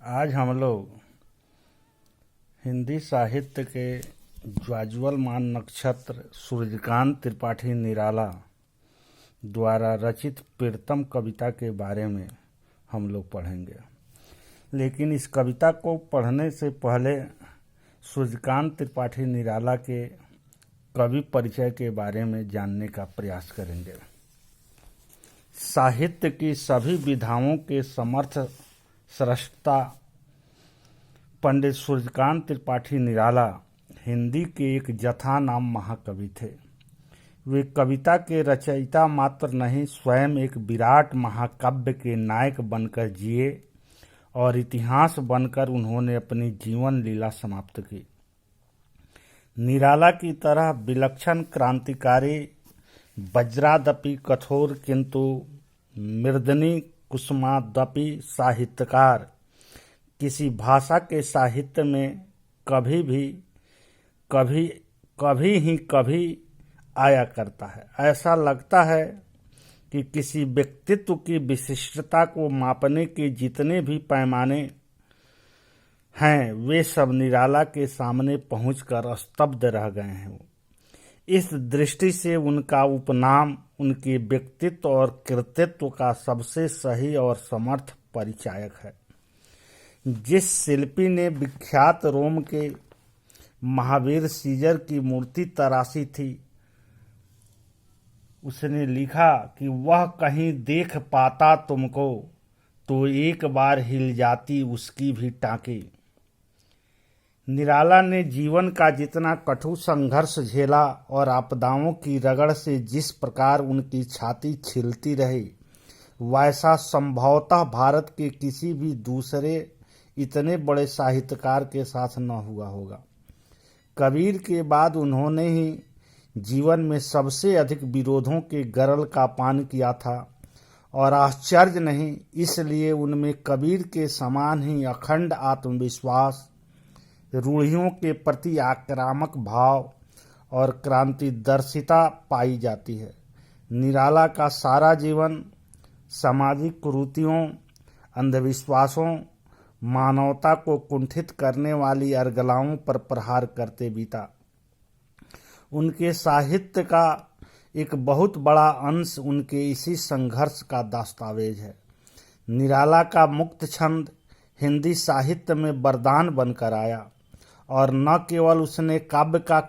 आज हम लोग हिंदी साहित्य के ज्वाज्वलमान नक्षत्र सूर्यकांत त्रिपाठी निराला द्वारा रचित प्रियतम कविता के बारे में हम लोग पढ़ेंगे। लेकिन इस कविता को पढ़ने से पहले सूर्यकांत त्रिपाठी निराला के कवि परिचय के बारे में जानने का प्रयास करेंगे। साहित्य की सभी विधाओं के समर्थ स्रष्टा पंडित सूर्यकांत त्रिपाठी निराला हिंदी के एक जथा नाम महाकवि थे। वे कविता के रचयिता मात्र नहीं, स्वयं एक विराट महाकाव्य के नायक बनकर जिए और इतिहास बनकर उन्होंने अपनी जीवन लीला समाप्त की। निराला की तरह विलक्षण क्रांतिकारी, वज्रादपि कठोर किंतु मृदनी कुसुमादपि साहित्यकार किसी भाषा के साहित्य में कभी आया करता है। ऐसा लगता है कि किसी व्यक्तित्व की विशिष्टता को मापने के जितने भी पैमाने हैं, वे सब निराला के सामने पहुंचकर स्तब्ध रह गए हैं। इस दृष्टि से उनका उपनाम उनके व्यक्तित्व और कृतित्व का सबसे सही और समर्थ परिचायक है। जिस शिल्पी ने विख्यात रोम के महावीर सीजर की मूर्ति तराशी थी, उसने लिखा कि वह कहीं देख पाता तुमको तो एक बार हिल जाती उसकी भी टाँकें। निराला ने जीवन का जितना कठोर संघर्ष झेला और आपदाओं की रगड़ से जिस प्रकार उनकी छाती छिलती रही, वैसा संभवतः भारत के किसी भी दूसरे इतने बड़े साहित्यकार के साथ न हुआ होगा। कबीर के बाद उन्होंने ही जीवन में सबसे अधिक विरोधों के गरल का पान किया था, और आश्चर्य नहीं, इसलिए उनमें कबीर के समान ही अखंड आत्मविश्वास, रूढ़ियों के प्रति आक्रामक भाव और क्रांतिदर्शिता पाई जाती है। निराला का सारा जीवन सामाजिक कुरीतियों, अंधविश्वासों, मानवता को कुंठित करने वाली अर्गलाओं पर प्रहार करते बीता। उनके साहित्य का एक बहुत बड़ा अंश उनके इसी संघर्ष का दस्तावेज है। निराला का मुक्त छंद हिंदी साहित्य में वरदान बनकर आया, और न केवल उसने काव्य का